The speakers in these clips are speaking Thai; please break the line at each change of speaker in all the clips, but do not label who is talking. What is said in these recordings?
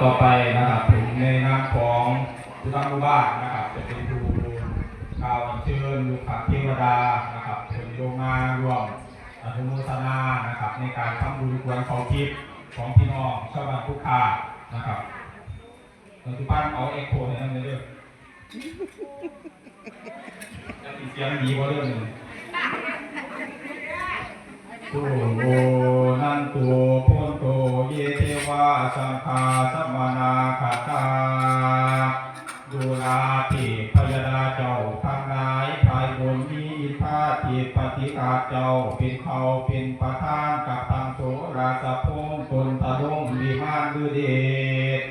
ต่อไปนะครับผมในนามของผู้ตั้งหมู่บ้านนะครับจะเป็นผู้กล่าวอัญเชิญลูกค้าเทวดานะครับเป็นโรงงานรวมอนุโมทนานะครับในการทำบุญกวนเขาทิพย์ของพี่น้องชาวบ้านทุกขานะครับปัจจุบันเอาเอ็กโคให้นั่นเลยด้วยจะติดเสียงดีกว่าเรื่องนึงตุโอนันตุพุนโตเยเทวาสังฆาสัมมานาคาตาดูลาภิพยดาเจ้าทั้งหลายภายบนนี้อิทธาทิปฏิกาเจ้าเป็นเขาเป็นประธานกับทางโสราสะพงตนตะลงวิมานฤเดช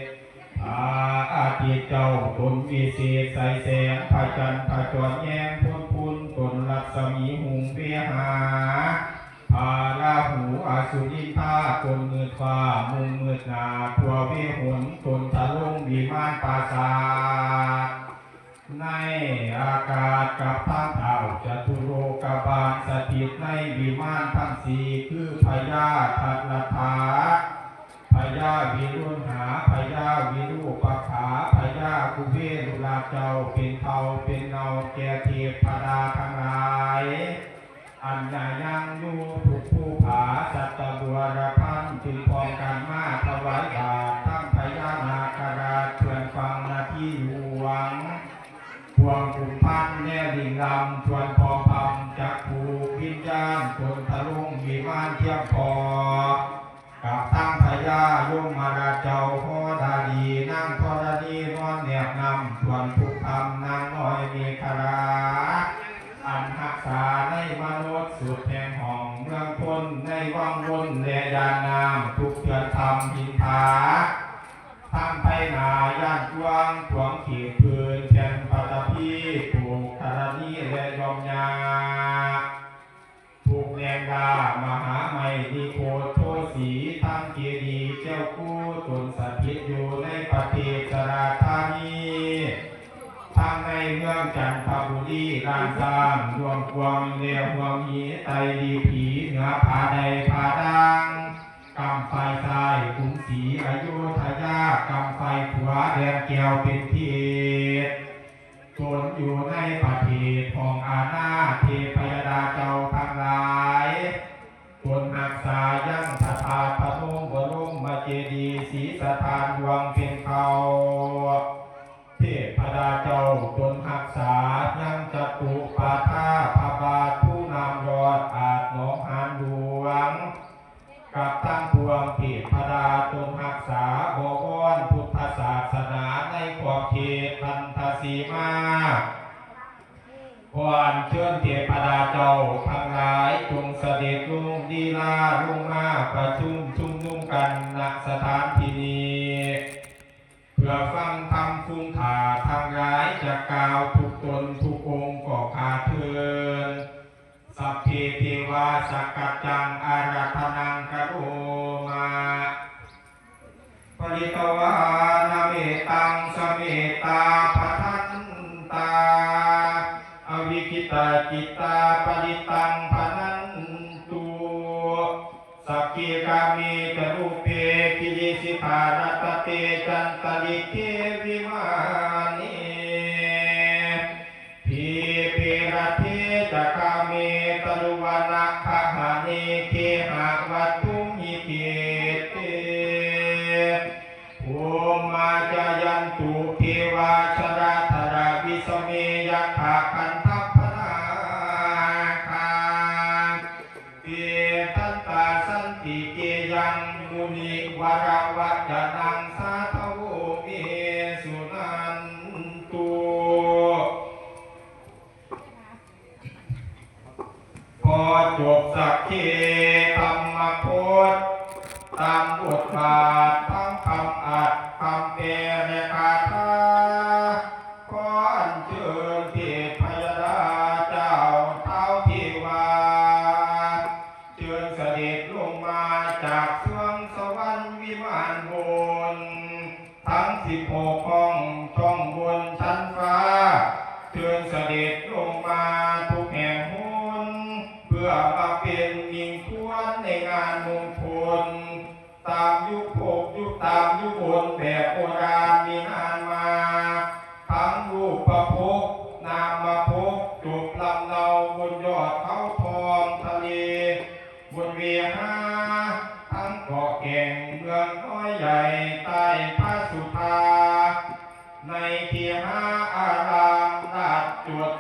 อาทิตย์เจ้าตนวิเศษใสแสงพระจันทร์พระจรแย้มพ้นพุนตนรัศมีหุงเวหาพาลาหูอาสุริธาตนมืดฟ้ามุงมืดนาทัวเวหนตนทะลงวิมานปราสาทในอากาศกับทางเท้าจตุโลกบาลสถิตในวิมานทั้งสี่คือพญาทัตลถาพญาวิรุณหาพญาวิรูปขาพญากุเวรุลาเจ้าเป็นเทาเป็นเงาแก่เทพดาทั้งหลายอันยังอยู่ถูกผู้ผาสัตบัวรพันจึงพร้อมกันมาถวายบาตรทั้งพญานาคราชเพื่อนฟังนาที่หลวงพวงขุนพันแน่ดิ่งลำชวนพอพำจักผูวิญญาณตนทะลุงวิมานเทียมพอกับทั้งพญายมมาราเจ้าพอดาดีนั่งธรณีนอนแนบนำชวนทุกธรรมนางน้อยมีคาราอันหักษาในมนุษย์สุดแห่งห้องเมืองพลในวังวนและยานนามทุกเถื่อนธรรมหินผาทั้งไพนาย่านกวางขวงขีดพื้นแผ่นปัตภีผูกธรณีและยอมยาผูกแนงดามหาไมดีโคโทสีทั้งเจดีเจ้ากู้ตนสถิตอยู่ในประเทศสราธานีทางในเมืองจันทบุรีลานสร้างรวมควงเรียวห่วงหีไตดีผีเหนือผาใดผาดังกำไฟทรายกรุงศรีอยุธยากำไฟขัวแดงแก้วเป็นเทศตนอยู่ในประเทศของอาณาเทพยดาเจ้าทั้งหลายตนหักษายังสถาพนมบรมเจดีย์ศรีสถานดวงเป็นเขาเทพดาเจ้าตนหักษายังจตุปาทาพระบาทผู้นำรอดอาจหนองหานหลวงกับตั้งพวงเทพดาตนหักษาบวรพุทธศาสนาในขอบเขตพันธสีมาก่อนเชิญเทพดาเจ้าทั้งหลายจงเสด็จลงดีลาลงมาประชุมนุมกันณสถานที่นี้เพื่อฟังธรรมฟุ้งถาทางร้ายจะกล่าวทุกตนทุกองค์ก็ขาเทินสัพเพเทวาสักกัจจังอาราธนังกโรมาปริตวานาเมตังสเมตาปทันตาอวิคิตาจิตตาปริตังพนันตุสักขีกามิจรูปเปกิริสิภารตเตจันตริเทวิมานิพีเประเทจะกามิตรุวนาคหานิเคหะวัตถุมิเกเตภูมาจายันตุเทวาชราธราวิสเมยัคขะคันทัพพนาคาเตตันตาสันติเกยังมุนิวรวัจนังสาธโวเมสุนันตุพอจบสักเคธรรมโพธิตามบทบาททั้งคำอัดคำแปลและคาถาขออัญเชิญเทพยดาเจ้าเท้าเทวาเชิญเสด็จลงมาจากสวงสวรรค์วิมานบนทั้ง16ห้องช่องบนชั้นฟ้าเชิญเสด็จลงมาทุกแห่งหนเพื่อมาเป็นมิ่งควรในงานมงคลตามยุคโภคยุคตามยุคโบ นแบบโบราณมีนานมาทั้งรูปประพบนามมาพบจูบลำเนาบนยอดเขาทองทะเลบนเวียงหาทั้งเกาะแก่งเมืองน้อยใหญ่ใต้พระสุธาในที่หาอารามราชจุด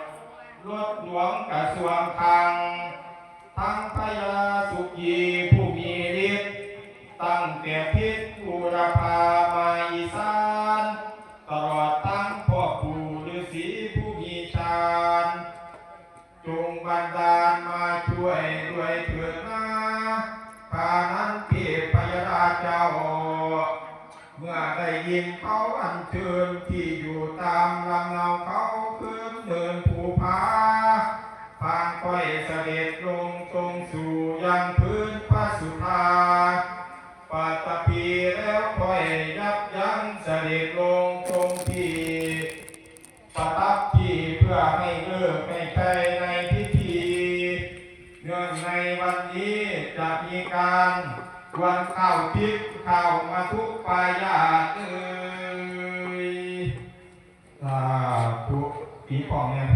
รถหลวงกระทรวงคลังทั้งพญาสุกีผู้มีฤทธิ์ตั้งแต่ทิศบูรพามาอีสานตลอดทั้งพ่อปู่ฤาษีผู้มีฌานจงบันดาลมาช่วยด้วยเถิดนะข้านั้นเทพยราชเจ้าเมื่อได้ยินเขาอัญเชิญที่อยู่ตามลำเนาเขาขึ้นเดินภูผาพางค่อยเสด็จลงทรงสู่ยังพื้นพระสุธาปัตตภีแล้วค่อยยับยั้งเสด็จลงทรงที่ประทับที่เพื่อให้เลิกไม่ใช่ในพิธีเนื่องในวันนี้จะมีการวันเข้าทิศเข้ามาทุกปายาตสาธุปีปองเนี่ย